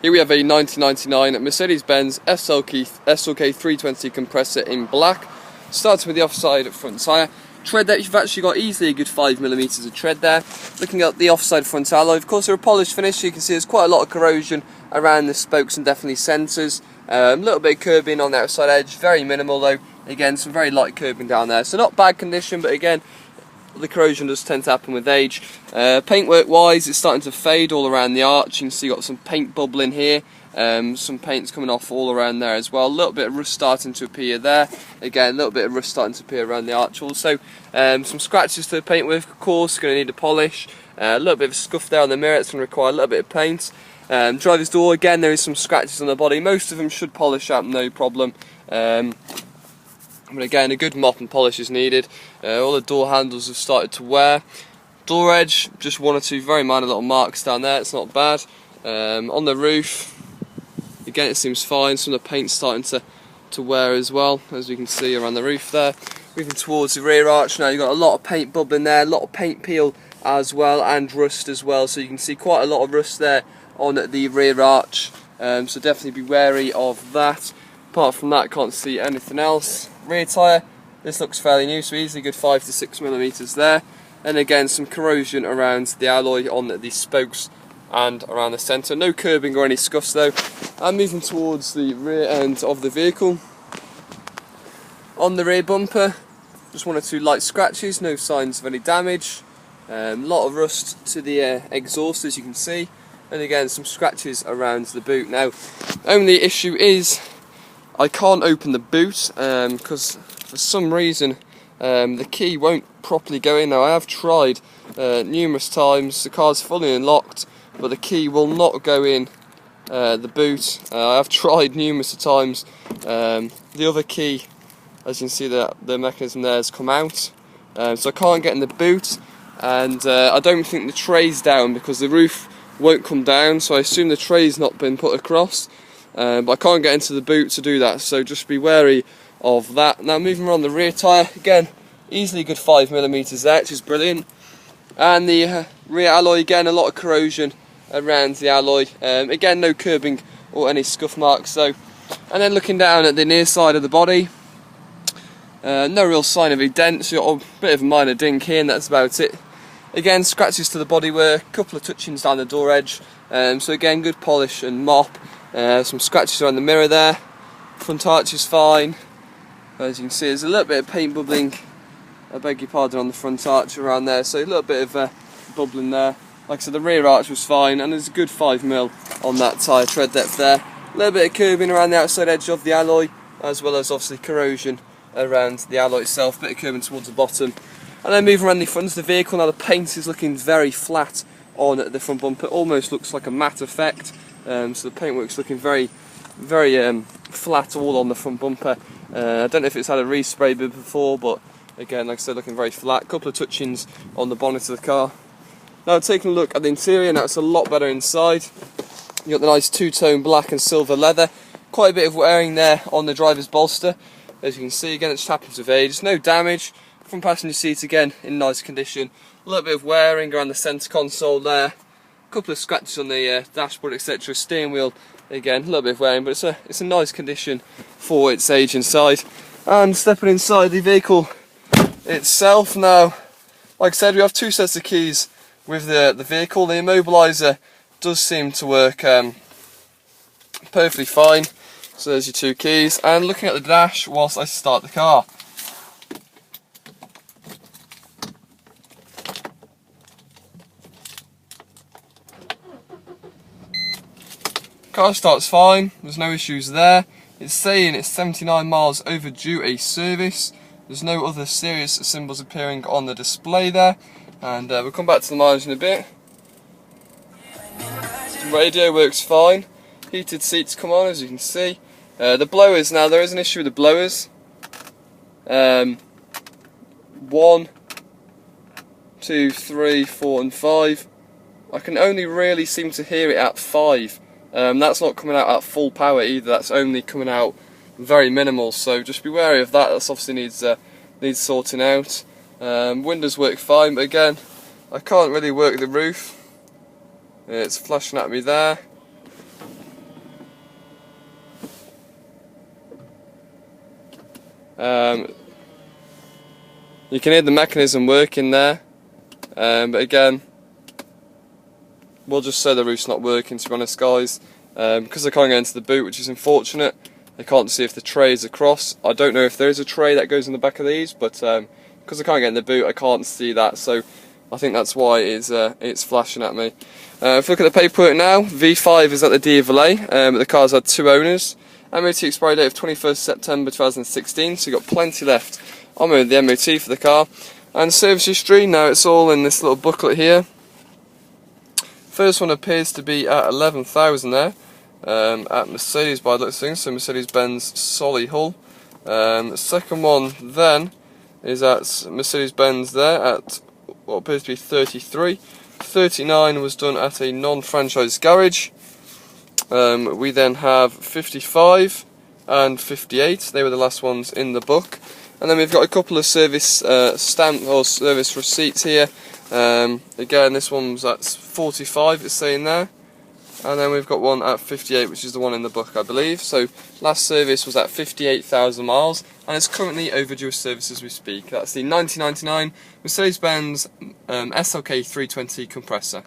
Here we have a 1999 Mercedes-Benz SLK 320 compressor in black. Starting with the offside front tyre. Tread there, you've actually got easily a good 5mm of tread there. Looking at the offside front alloy, of course they're a polished finish, so you can see there's quite a lot of corrosion around the spokes and definitely centres. A little bit of curbing on the outside edge, very minimal though. Again, some very light curbing down there, so not bad condition, but again, the corrosion does tend to happen with age. Paintwork wise, it's starting to fade all around the arch. You can see you've got some paint bubbling here. Some paint's coming off all around there as well. A little bit of rust starting to appear there. Again, a little bit of rust starting to appear around the arch also. Some scratches to the paintwork, of course, going to need a polish. A little bit of a scuff there on the mirror, it's going to require a little bit of paint. Driver's door, again, there is some scratches on the body. Most of them should polish up, no problem. But again, a good mop and polish is needed. All the door handles have started to wear. Door edge, just one or two very minor little marks down there, it's not bad. On the roof, again it seems fine, some of the paint's starting to wear as well, as we can see around the roof there. Moving towards the rear arch now, you've got a lot of paint bubbling there, a lot of paint peel as well, and rust as well, so you can see quite a lot of rust there on the rear arch, so definitely be wary of that. Apart from that, can't see anything else. Rear tyre, this looks fairly new, so easily good 5 to 6mm there. And again, some corrosion around the alloy on the spokes and around the centre. No curbing or any scuffs though. I'm moving towards the rear end of the vehicle. On the rear bumper, just one or two light scratches, no signs of any damage. Lot of rust to the exhaust, as you can see. And again, some scratches around the boot. Now, only issue is I can't open the boot because for some reason the key won't properly go in. Now I have tried numerous times, the car's fully unlocked, but the key will not go in the boot. I have tried numerous times. The other key, as you can see, the mechanism there has come out, so I can't get in the boot, and I don't think the tray's down because the roof won't come down, so I assume the tray's not been put across. But I can't get into the boot to do that, so just be wary of that. Now moving around the rear tyre, again, easily a good 5mm there, which is brilliant. And the rear alloy, again, a lot of corrosion around the alloy. Again, no curbing or any scuff marks though. And then looking down at the near side of the body, no real sign of a dent, so you've got a bit of a minor dink here, and that's about it. Again, scratches to the bodywork, a couple of touchings down the door edge. So again, good polish and mop. Some scratches around the mirror there. Front arch is fine. As you can see, there's a little bit of paint bubbling, I beg your pardon, on the front arch around there, so a little bit of bubbling there. Like I said, the rear arch was fine, and there's a good 5mm on that tyre tread depth there. A little bit of curbing around the outside edge of the alloy, as well as obviously corrosion around the alloy itself, bit of curbing towards the bottom. And then moving around the front of the vehicle, now the paint is looking very flat on the front bumper, almost looks like a matte effect. So the paintwork's looking very flat all on the front bumper. I don't know if it's had a respray before, but again, like I said, looking very flat. Couple of touchings on the bonnet of the car. Now taking a look at the interior, now it's a lot better inside. You've got the nice two-tone black and silver leather. Quite a bit of wearing there on the driver's bolster. As you can see, again, it's happens with age. No damage. Front passenger seat, again, in nice condition. A little bit of wearing around the centre console there. Couple of scratches on the dashboard, etc. Steering wheel, again, a little bit of wearing, but it's a nice condition for its age inside. And stepping inside the vehicle itself now, like I said, we have two sets of keys with the vehicle. The immobiliser does seem to work perfectly fine. So there's your two keys. And looking at the dash whilst I start the car. Car starts fine, there's no issues there. It's saying it's 79 miles overdue a service. There's no other serious symbols appearing on the display there. And we'll come back to the mileage in a bit. The radio works fine. Heated seats come on, as you can see. The blowers, now there is an issue with the blowers. 1, 2, 3, 4 and 5. I can only really seem to hear it at 5. That's not coming out at full power either, that's only coming out very minimal, so just be wary of that. That obviously needs sorting out. Windows work fine, but again, I can't really work the roof. It's flashing at me there. You can hear the mechanism working there, but again, we'll just say the roof's not working, to be honest, guys, because I can't get into the boot, which is unfortunate. I can't see if the tray is across. I don't know if there is a tray that goes in the back of these, but because I can't get in the boot, I can't see that, so I think that's why it's flashing at me. If we look at the paperwork now, V5 is at the D of LA, but the car's had 2 owners. MOT expiry date of 21st September 2016, so you've got plenty left on the MOT for the car. And service history, now it's all in this little booklet here. First one appears to be at 11,000 there, at Mercedes by the looks of things, so Mercedes-Benz Solihull. The second one then is at Mercedes-Benz there at what appears to be 33. 39 was done at a non-franchise garage. We then have 55 and 58, they were the last ones in the book. And then we've got a couple of service stamp or service receipts here. Again, this one's at 45, it's saying there. And then we've got one at 58, which is the one in the book, I believe. So last service was at 58,000 miles, and it's currently overdue service as we speak. That's the 1999 Mercedes-Benz SLK 320 compressor.